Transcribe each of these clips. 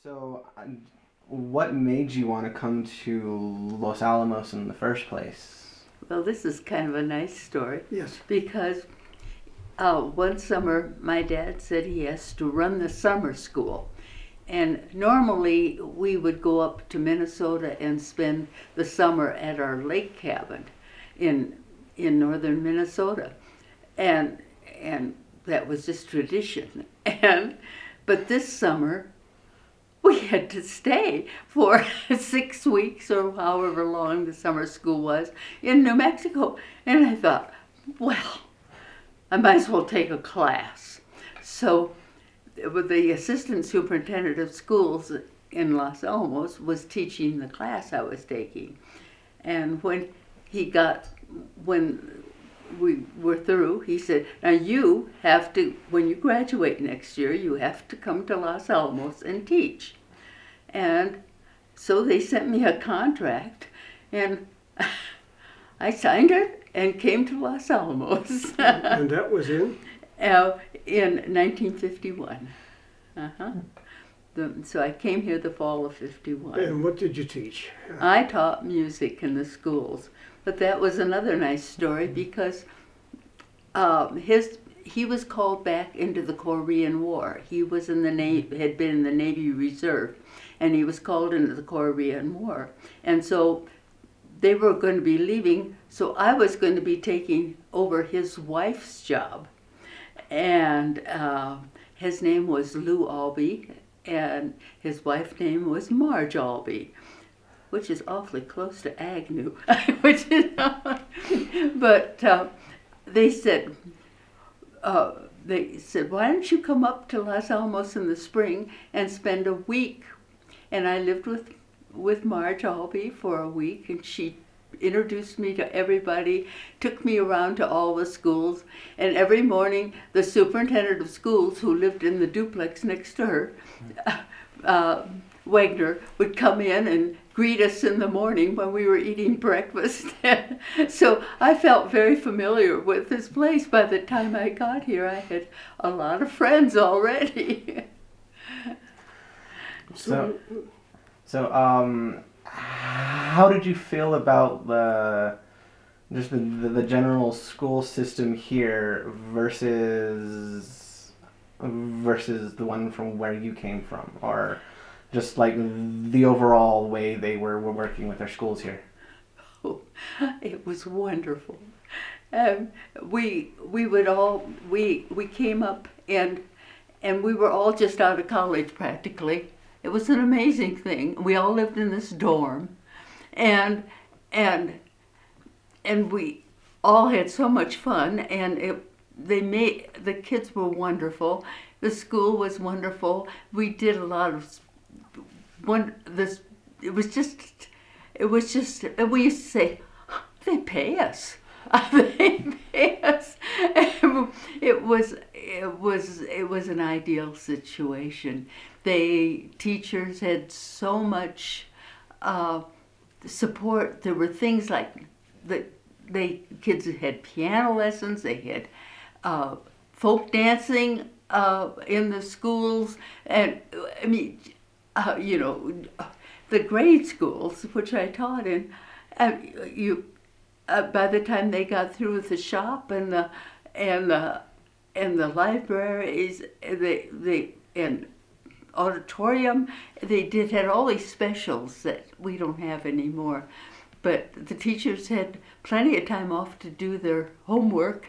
So, what made you want to come to Los Alamos in the first place? Well, this is kind of a nice story Yes. because one summer my dad said he has to run the summer school. And normally we would go up to Minnesota and spend the summer at our lake cabin in northern Minnesota. And that was just tradition. But this summer we had to stay for 6 weeks or however long the summer school was in New Mexico. And I thought, well, I might as well take a class. So the assistant superintendent of schools in Los Alamos was teaching the class I was taking. And when we were through, he said, now you have to, when you graduate next year, you have to come to Los Alamos and teach. And so they sent me a contract, and I signed it and came to Los Alamos. And that was in? In 1951. Uh-huh. So I came here the fall of 51. And what did you teach? I taught music in the schools. But that was another nice story because he was called back into the Korean War. He was in the Navy, had been in the Navy Reserve, and he was called into the Korean War. And so they were going to be leaving, so I was going to be taking over his wife's job. And his name was Lew Agnew, and his wife's name was Marge Agnew, which is awfully close to Agnew. But they said, why don't you come up to Los Alamos in the spring and spend a week? And I lived with Marge Agnew for a week, and she introduced me to everybody, took me around to all the schools, and every morning the superintendent of schools, who lived in the duplex next to her, Wagner, would come in and greet us in the morning when we were eating breakfast. So I felt very familiar with this place. By the time I got here, I had a lot of friends already. So, how did you feel about the general school system here versus the one from where you came from, or just like the overall way they were working with their schools here? Oh, it was wonderful. We came up and we were all just out of college practically. It was an amazing thing. We all lived in this dorm, and we all had so much fun. And the kids were wonderful. The school was wonderful. We did a lot of It was just. And we used to say, they pay us. They pay us. It was an ideal situation. Teachers had so much support. There were things like kids had piano lessons. They had folk dancing in the schools, and I mean, the grade schools, which I taught in, by the time they got through with the shop and the libraries, and auditorium, they had all these specials that we don't have anymore. But the teachers had plenty of time off to do their homework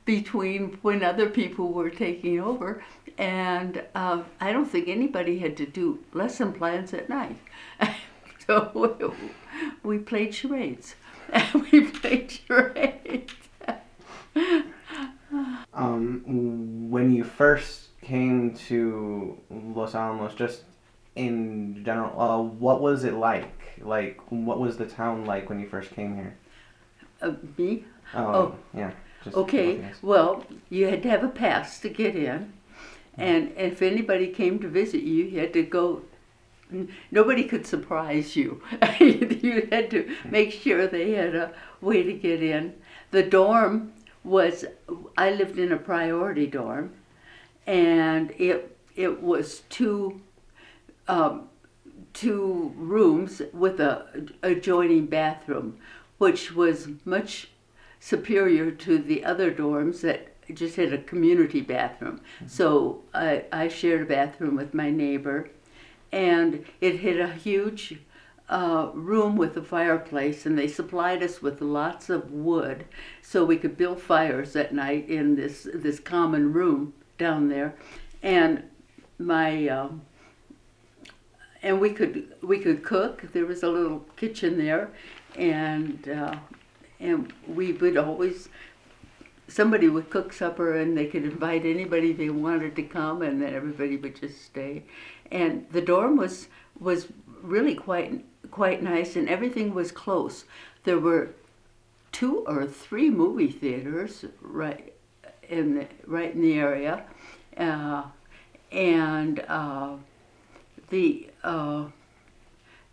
between when other people were taking over. And I don't think anybody had to do lesson plans at night. So we played charades. When you first came to Los Alamos, just in general, what was it like? Like, what was the town like when you first came here? Me? Yeah. Okay, well, you had to have a pass to get in. And if anybody came to visit you, you had to go. Nobody could surprise you. You had to make sure they had a way to get in. The dorm I lived in a priority dorm, and it was two um, 2 rooms with a adjoining bathroom, which was much superior to the other dorms that just had a community bathroom. So I shared a bathroom with my neighbor, and it had a huge room with a fireplace, and they supplied us with lots of wood so we could build fires at night in this common room down there, and my and we could cook. There was a little kitchen there, and we would always, somebody would cook supper, and they could invite anybody they wanted to come, and then everybody would just stay. And the dorm was really quite nice, and everything was close. There were 2 or 3 movie theaters right in the area, and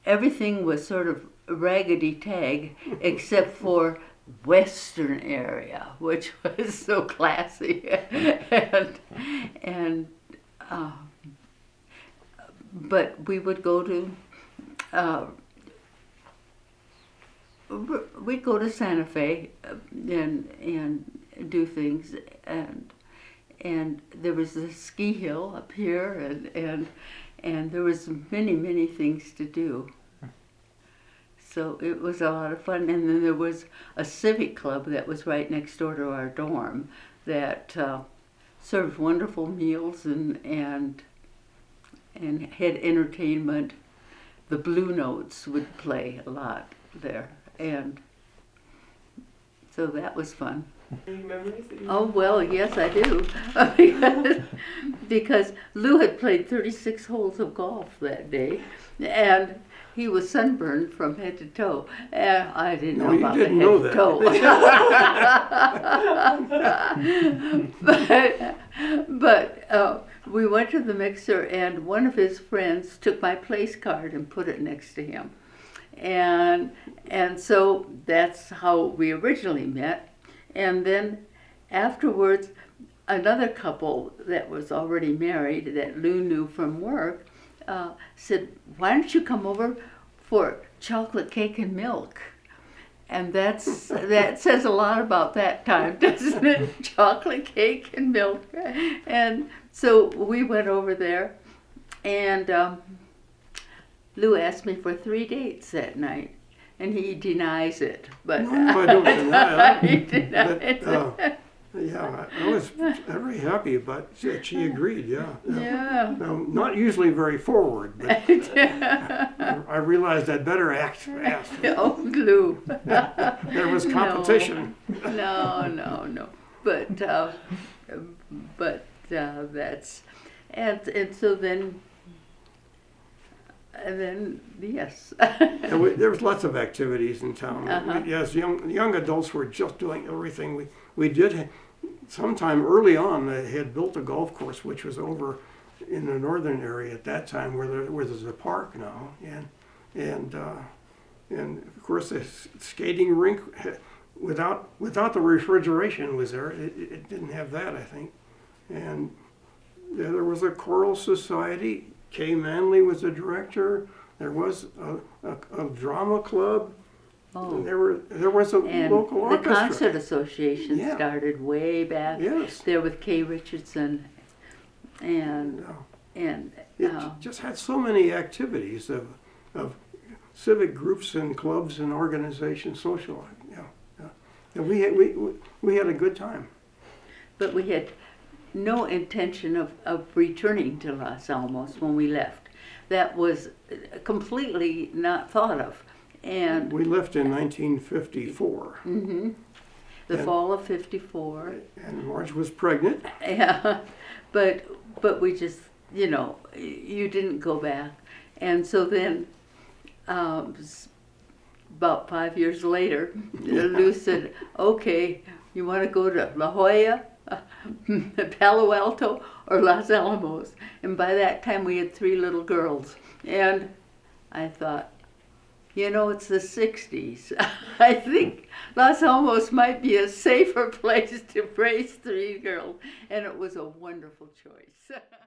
everything was sort of raggedy tag except for Western area, which was so classy, and but we would go to we'd go to Santa Fe and do things, and there was a ski hill up here, and there was many things to do. So it was a lot of fun. And then there was a civic club that was right next door to our dorm that served wonderful meals and had entertainment. The Blue Notes would play a lot there, and so that was fun. Any memories that you Oh, well, yes, I do. because Lou had played 36 holes of golf that day, and he was sunburned from head to toe. And I didn't know about didn't the know head to toe. but we went to the mixer, and one of his friends took my place card and put it next to him. And so that's how we originally met. And then afterwards, another couple that was already married that Lou knew from work said, "Why don't you come over for chocolate cake and milk?" And that says a lot about that time, doesn't it? Chocolate cake and milk. And so we went over there, and Lou asked me for 3 dates that night. And he denies it, but No, I don't deny he it. denies But, it. yeah, I was very happy, but she agreed, yeah. Yeah. Now, not usually very forward, but I realized I'd better act fast. Oh, Lou. There was competition. No. But that's, and so then. And then, yes. And there was lots of activities in town. Uh-huh. Yes, young adults were just doing everything. We did, sometime early on, they had built a golf course, which was over in the northern area at that time, where there's a park now. And of course, the skating rink, without the refrigeration was there. It didn't have that, I think. And there was a choral society. Kay Manley was the director. There was a drama club. Oh. There was a And local the orchestra. Concert Association Yeah. started way back Yes. there with Kay Richardson, and It just had so many activities of civic groups and clubs and organizations, social. Yeah. And we had a good time. but we had no intention of returning to Los Alamos when we left. That was completely not thought of. And We left in 1954, the and- fall of '54. and Marge was pregnant. Yeah, but we just, you didn't go back. And so then, about 5 years later, Lou said, "Okay, you want to go to La Jolla, Palo Alto, or Los Alamos?" And by that time, we had 3 little girls. And I thought, it's the 60s. I think Los Alamos might be a safer place to raise 3 girls. And it was a wonderful choice.